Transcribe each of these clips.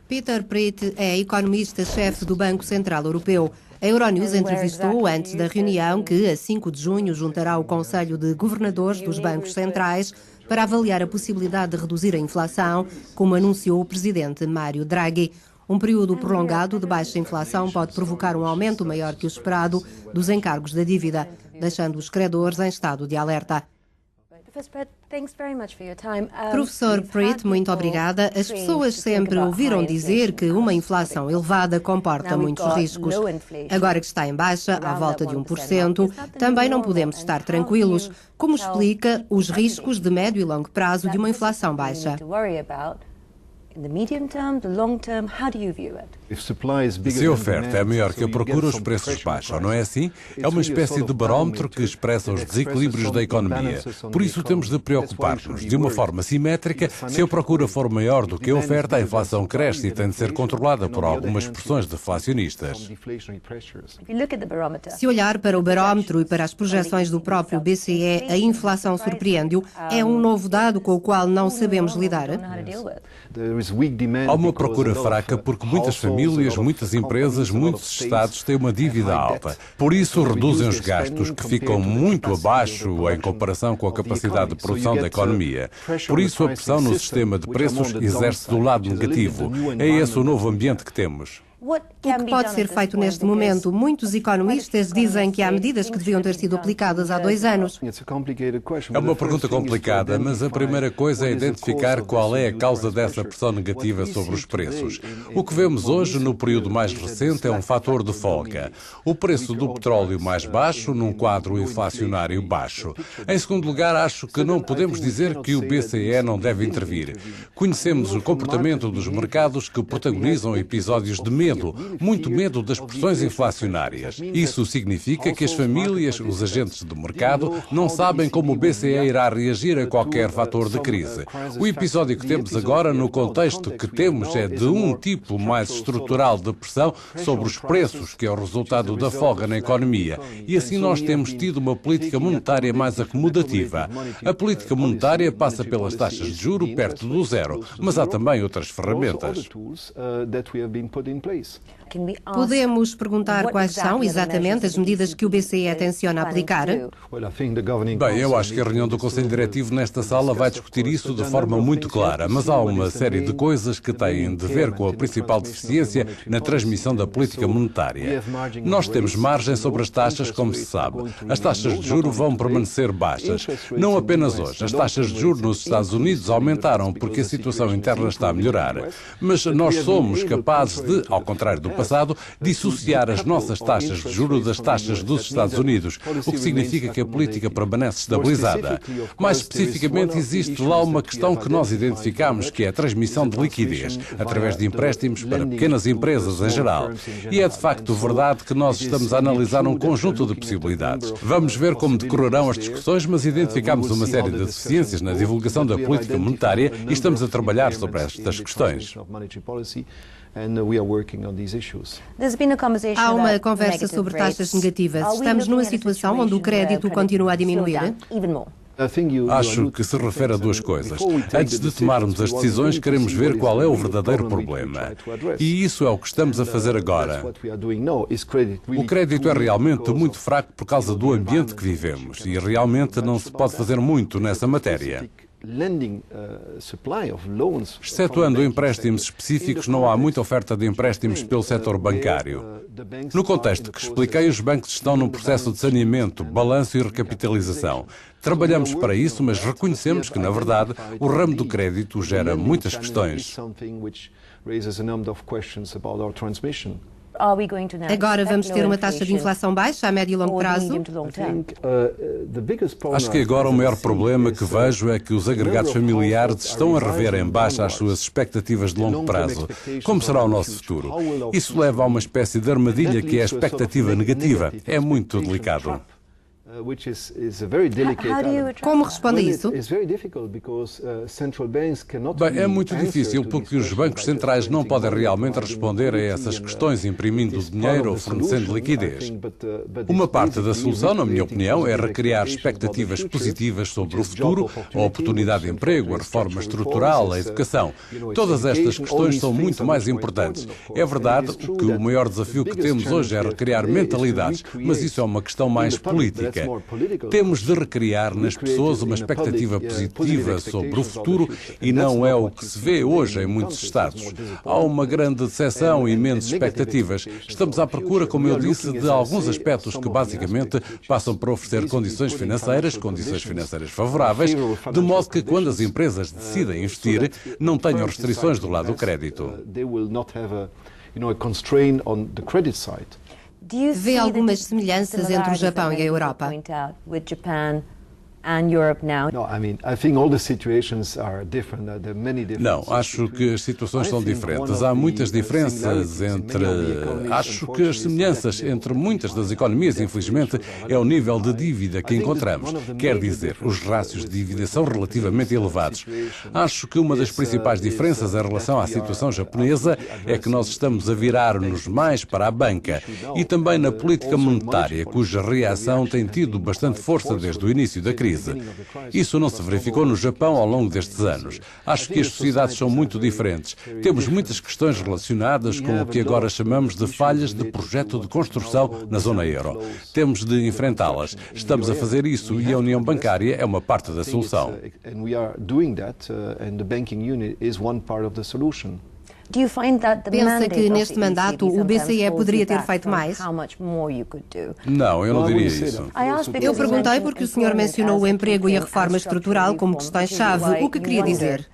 Peter Pritt é economista-chefe do Banco Central Europeu. A Euronews entrevistou-o antes da reunião que, a 5 de junho, juntará o Conselho de Governadores dos Bancos Centrais para avaliar a possibilidade de reduzir a inflação, como anunciou o presidente Mário Draghi. Um período prolongado de baixa inflação pode provocar um aumento maior que o esperado dos encargos da dívida, deixando os credores em estado de alerta. Professor Pritt, muito obrigada. As pessoas sempre ouviram dizer que uma inflação elevada comporta muitos riscos. Agora que está em baixa, à volta de 1%, também não podemos estar tranquilos. Como explica os riscos de médio e longo prazo de uma inflação baixa? Se a oferta é maior que a procura, os preços baixam, não é assim? É uma espécie de barómetro que expressa os desequilíbrios da economia. Por isso temos de preocupar-nos. De uma forma simétrica, se a procura for maior do que a oferta, a inflação cresce e tem de ser controlada por algumas pressões deflacionistas. Se olhar para o barómetro e para as projeções do próprio BCE, a inflação surpreende-o. É um novo dado com o qual não sabemos lidar? Há uma procura fraca porque muitas famílias, muitas empresas, muitos Estados têm uma dívida alta. Por isso reduzem os gastos, que ficam muito abaixo em comparação com a capacidade de produção da economia. Por isso a pressão no sistema de preços exerce do lado negativo. É esse o novo ambiente que temos. O que pode ser feito neste momento? Muitos economistas dizem que há medidas que deviam ter sido aplicadas há 2 anos. É uma pergunta complicada, mas a primeira coisa é identificar qual é a causa dessa pressão negativa sobre os preços. O que vemos hoje, no período mais recente, é um fator de folga. O preço do petróleo mais baixo, num quadro inflacionário baixo. Em segundo lugar, acho que não podemos dizer que o BCE não deve intervir. Conhecemos o comportamento dos mercados que protagonizam episódios de medo. Muito medo das pressões inflacionárias. Isso significa que as famílias, os agentes do mercado, não sabem como o BCE irá reagir a qualquer fator de crise. O episódio que temos agora, no contexto que temos, é de um tipo mais estrutural de pressão sobre os preços, que é o resultado da folga na economia. E assim nós temos tido uma política monetária mais acomodativa. A política monetária passa pelas taxas de juros perto do zero, mas há também outras ferramentas. Podemos perguntar quais são exatamente as medidas que o BCE tenciona aplicar? Bem, eu acho que a reunião do Conselho Diretivo nesta sala vai discutir isso de forma muito clara, mas há uma série de coisas que têm de ver com a principal deficiência na transmissão da política monetária. Nós temos margem sobre as taxas, como se sabe. As taxas de juros vão permanecer baixas. Não apenas hoje. As taxas de juros nos Estados Unidos aumentaram porque a situação interna está a melhorar. Mas nós somos capazes de, ao contrário do passado, dissociar as nossas taxas de juros das taxas dos Estados Unidos, o que significa que a política permanece estabilizada. Mais especificamente, existe lá uma questão que nós identificamos, que é a transmissão de liquidez, através de empréstimos para pequenas empresas em geral. E é de facto verdade que nós estamos a analisar um conjunto de possibilidades. Vamos ver como decorrerão as discussões, mas identificamos uma série de deficiências na divulgação da política monetária e estamos a trabalhar sobre estas questões. Há uma conversa sobre taxas negativas. Estamos numa situação onde o crédito continua a diminuir? Acho que se refere a 2 coisas. Antes de tomarmos as decisões, queremos ver qual é o verdadeiro problema. E isso é o que estamos a fazer agora. O crédito é realmente muito fraco por causa do ambiente que vivemos e realmente não se pode fazer muito nessa matéria. Excetuando empréstimos específicos, não há muita oferta de empréstimos pelo setor bancário. No contexto que expliquei, os bancos estão num processo de saneamento, balanço e recapitalização. Trabalhamos para isso, mas reconhecemos que, na verdade, o ramo do crédito gera muitas questões. Agora vamos ter uma taxa de inflação baixa a médio e longo prazo? Acho que agora o maior problema que vejo é que os agregados familiares estão a rever em baixa as suas expectativas de longo prazo. Como será o nosso futuro? Isso leva a uma espécie de armadilha que é a expectativa negativa. É muito delicado. Como responde a isso? Bem, é muito difícil porque os bancos centrais não podem realmente responder a essas questões imprimindo dinheiro ou fornecendo liquidez. Uma parte da solução, na minha opinião, é recriar expectativas positivas sobre o futuro, a oportunidade de emprego, a reforma estrutural, a educação. Todas estas questões são muito mais importantes. É verdade que o maior desafio que temos hoje é recriar mentalidades, mas isso é uma questão mais política. Temos de recriar nas pessoas uma expectativa positiva sobre o futuro e não é o que se vê hoje em muitos Estados. Há uma grande decepção e menos expectativas. Estamos à procura, como eu disse, de alguns aspectos que basicamente passam por oferecer condições financeiras favoráveis, de modo que quando as empresas decidem investir, não tenham restrições do lado do crédito. Vê algumas semelhanças entre o Japão e a Europa? Não, acho que as situações são diferentes. Há muitas diferenças entre... Acho que as semelhanças entre muitas das economias, infelizmente, é o nível de dívida que encontramos. Quer dizer, os rácios de dívida são relativamente elevados. Acho que uma das principais diferenças em relação à situação japonesa é que nós estamos a virar-nos mais para a banca e também na política monetária, cuja reação tem tido bastante força desde o início da crise. Isso não se verificou no Japão ao longo destes anos. Acho que as sociedades são muito diferentes. Temos muitas questões relacionadas com o que agora chamamos de falhas de projeto de construção na zona euro. Temos de enfrentá-las. Estamos a fazer isso e a União Bancária é uma parte da solução. Pensa que neste mandato o BCE poderia ter feito mais? Não, eu não diria isso. Eu perguntei porque o senhor mencionou o emprego e a reforma estrutural como questões-chave. O que queria dizer?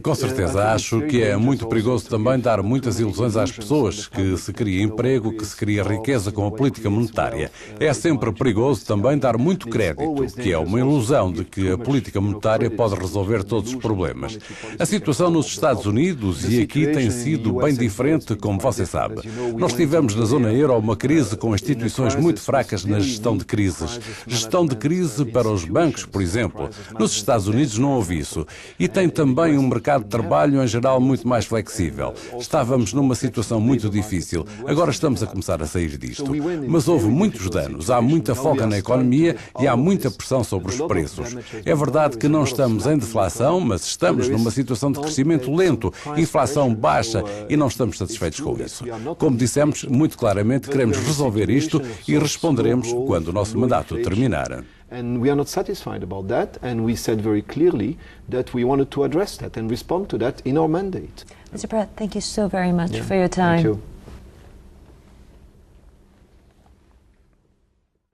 Com certeza, acho que é muito perigoso também dar muitas ilusões às pessoas, que se cria emprego, que se cria riqueza com a política monetária. É sempre perigoso também dar muito crédito, que é uma ilusão de que a política monetária pode resolver todos os problemas. A situação nos Estados Unidos e aqui tem sido bem diferente, como você sabe. Nós tivemos na zona euro uma crise com instituições muito fracas na gestão de crises. Gestão de crise para os bancos, por exemplo. Nos Estados Unidos não houve isso. E tem também um mercado de trabalho em geral muito mais flexível. Estávamos numa situação muito difícil. Agora estamos a começar a sair disto. Mas houve muitos danos, há muita folga na economia e há muita pressão sobre os preços. É verdade que não estamos em deflação, mas estamos numa situação de crescimento lento, inflação baixa e não estamos satisfeitos com isso. Como dissemos, muito claramente queremos resolver isto e responderemos quando o nosso mandato terminar. And we are not satisfied about that, and we said very clearly that we wanted to address that and respond to that in our mandate. Mr. Pratt, thank you so very much for your time. Thank you.